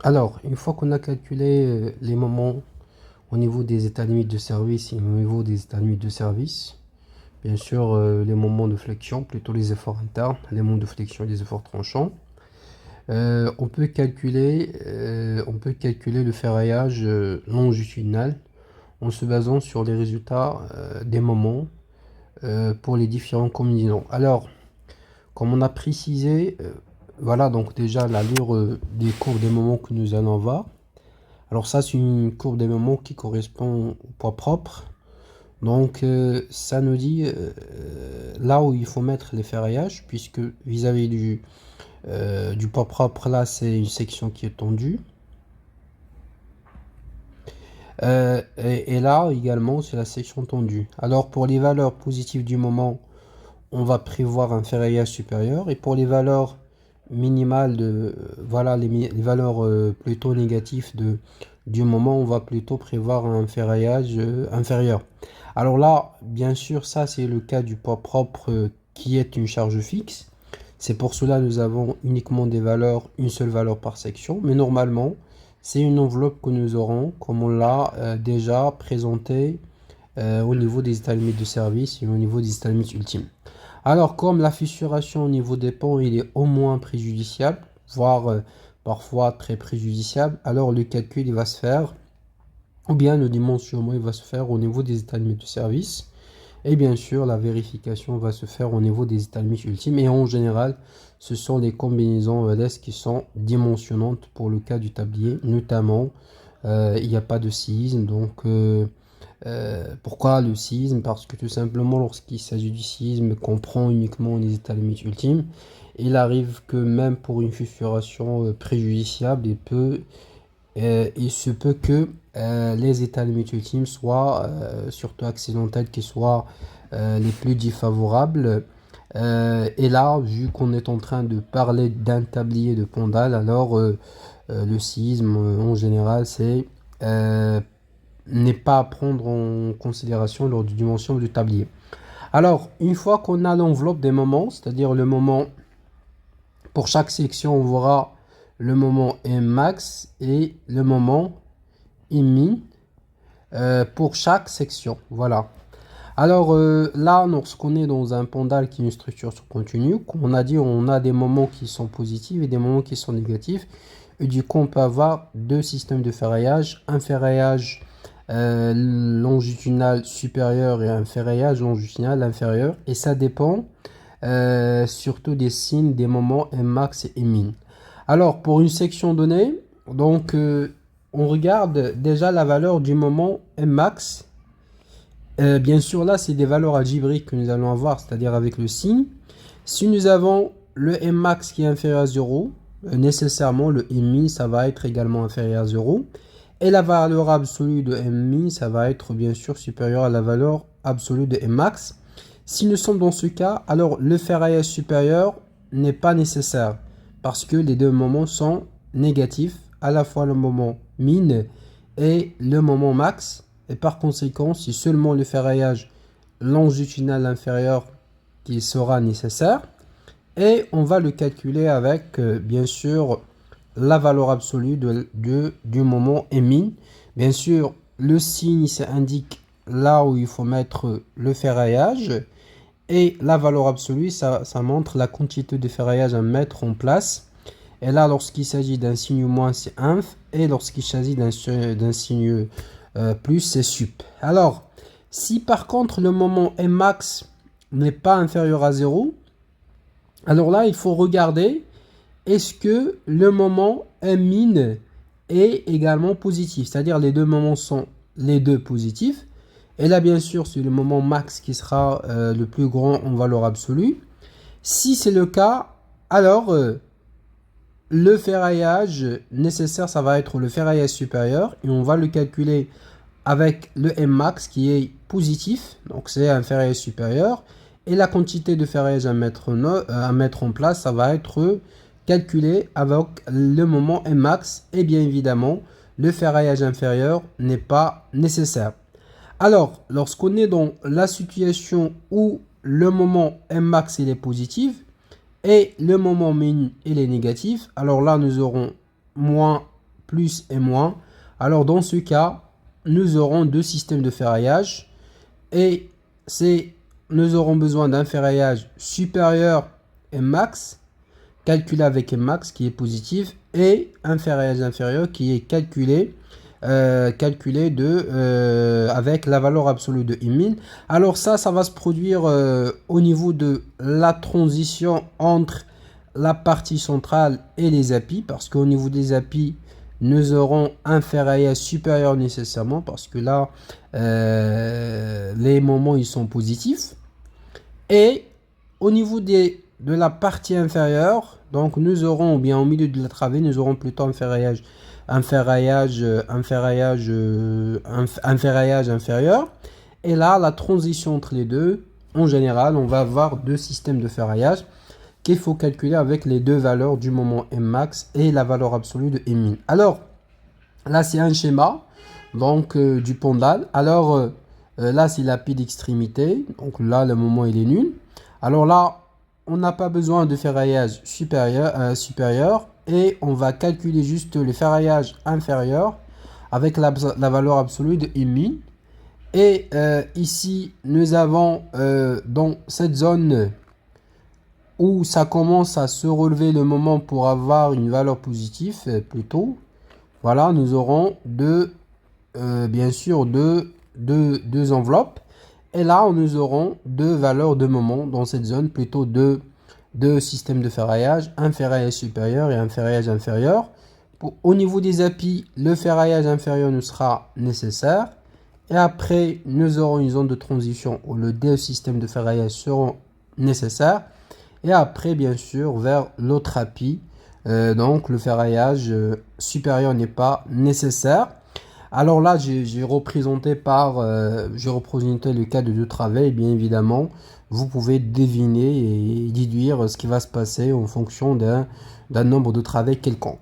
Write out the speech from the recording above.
Alors, une fois qu'on a calculé les moments au niveau des états limites de service et au niveau des états limites de service, bien sûr, les moments de flexion, plutôt les efforts internes, les moments de flexion et les efforts tranchants, on peut calculer le ferraillage longitudinal en se basant sur les résultats des moments pour les différents combinaisons. Alors, comme on a précisé, voilà donc déjà l'allure des courbes des moments que nous allons voir. Alors ça, c'est une courbe des moments qui correspond au poids propre. Donc ça nous dit là où il faut mettre les ferraillages, puisque vis-à-vis du poids propre, là, c'est une section qui est tendue. Et là également, c'est la section tendue. Alors pour les valeurs positives du moment, on va prévoir un ferraillage supérieur. Et pour les valeurs minimales voilà, les valeurs plutôt négatives du moment, on va plutôt prévoir un ferraillage inférieur. Alors là, bien sûr, ça c'est le cas du poids propre qui est une charge fixe. C'est pour cela que nous avons uniquement des valeurs, une seule valeur par section. Mais normalement, c'est une enveloppe que nous aurons, comme on l'a déjà présenté au niveau des états limites de service et au niveau des états limites ultimes. Alors, comme la fissuration au niveau des ponts, il est au moins préjudiciable, voire parfois très préjudiciable, alors le calcul il va se faire, ou bien le dimensionnement il va se faire au niveau des états limites de service. Et bien sûr, la vérification va se faire au niveau des états limites ultimes. Et en général, ce sont les combinaisons ELS qui sont dimensionnantes pour le cas du tablier. Notamment, il n'y a pas de séisme. Donc, pourquoi le séisme? Parce que tout simplement, lorsqu'il s'agit du séisme, qu'on prend uniquement les états limites ultimes, il arrive que même pour une fissuration préjudiciable, il se peut que les états limites ultimes soient, surtout accidentels, qui soient les plus défavorables. Et là, vu qu'on est en train de parler d'un tablier de Pondal, alors le séisme en général, euh, n'est pas à prendre en considération lors du dimension du tablier. Alors, une fois qu'on a l'enveloppe des moments, c'est-à-dire le moment pour chaque section, on verra le moment max et le moment min pour chaque section. Voilà. Alors là, lorsqu'on est dans un pendal qui est une structure continue, comme on a dit, on a des moments qui sont positifs et des moments qui sont négatifs. Et du coup, on peut avoir deux systèmes de ferraillage. Un ferraillage longitudinal supérieur et un ferraillage longitudinal inférieur. Et ça dépend surtout des signes, des moments max et min. Alors, pour une section donnée, donc on regarde déjà la valeur du moment max. Bien sûr, là, c'est des valeurs algébriques que nous allons avoir, c'est-à-dire avec le signe. Si nous avons le max qui est inférieur à 0, nécessairement le min, ça va être également inférieur à 0. Et la valeur absolue de min, ça va être bien sûr supérieur à la valeur absolue de max. Si nous sommes dans ce cas, alors le ferraillage supérieur n'est pas nécessaire parce que les deux moments sont négatifs, à la fois le moment min et le moment max. Et par conséquent, c'est seulement le ferraillage longitudinal inférieur qui sera nécessaire. Et on va le calculer avec, bien sûr, la valeur absolue du moment min. Bien sûr, le signe indique là où il faut mettre le ferraillage. Et la valeur absolue, ça montre la quantité de ferraillage à mettre en place. Et là, lorsqu'il s'agit d'un signe moins, c'est inf. Et lorsqu'il s'agit d'un signe plus, c'est sup. Alors, si par contre le moment max n'est pas inférieur à 0, alors là, il faut regarder est-ce que le moment min est également positif. C'est-à-dire les deux moments sont les deux positifs. Et là, bien sûr, c'est le moment max qui sera le plus grand en valeur absolue. Si c'est le cas, alors le ferraillage nécessaire, ça va être le ferraillage supérieur. Et on va le calculer avec le max qui est positif. Donc c'est un ferraillage supérieur. Et la quantité de ferraillage à mettre en place, ça va être calculé avec le moment max. Et bien évidemment, le ferraillage inférieur n'est pas nécessaire. Alors, lorsqu'on est dans la situation où le moment max il est positif et le moment min il est négatif, alors là nous aurons moins plus et moins, alors dans ce cas, nous aurons deux systèmes de ferraillage et nous aurons besoin d'un ferraillage supérieur et max, calculé avec max qui est positif, et un ferraillage inférieur qui est calculé avec la valeur absolue de Min. Alors ça va se produire au niveau de la transition entre la partie centrale et les appuis, parce qu'au niveau des appuis, nous aurons un ferraillage supérieur nécessairement, parce que là, les moments ils sont positifs. Et au niveau de la partie inférieure, donc nous aurons, ou bien au milieu de la travée, nous aurons plutôt un ferraillage inférieur. Et là, la transition entre les deux, en général, on va avoir deux systèmes de ferraillage qu'il faut calculer avec les deux valeurs du moment Mmax et la valeur absolue de Mmin. Alors, là, c'est un schéma donc du pendule. Alors, là, c'est la pile d'extrémité. Donc là, le moment, il est nul. Alors là, on n'a pas besoin de ferraillage supérieur et on va calculer juste le ferraillage inférieur avec la valeur absolue de Mmin. Et ici, nous avons dans cette zone où ça commence à se relever le moment pour avoir une valeur positive plutôt. Voilà, nous aurons bien sûr deux enveloppes. Et là, nous aurons deux valeurs de moment dans cette zone, plutôt deux systèmes de ferraillage, un ferraillage supérieur et un ferraillage inférieur. Au niveau des appuis, le ferraillage inférieur nous sera nécessaire. Et après, nous aurons une zone de transition où les deux systèmes de ferraillage seront nécessaires. Et après, bien sûr, vers l'autre appui, donc le ferraillage supérieur n'est pas nécessaire. Alors là, j'ai représenté le cas de deux travées. Et bien évidemment, vous pouvez deviner et déduire ce qui va se passer en fonction d'un nombre de travées quelconque.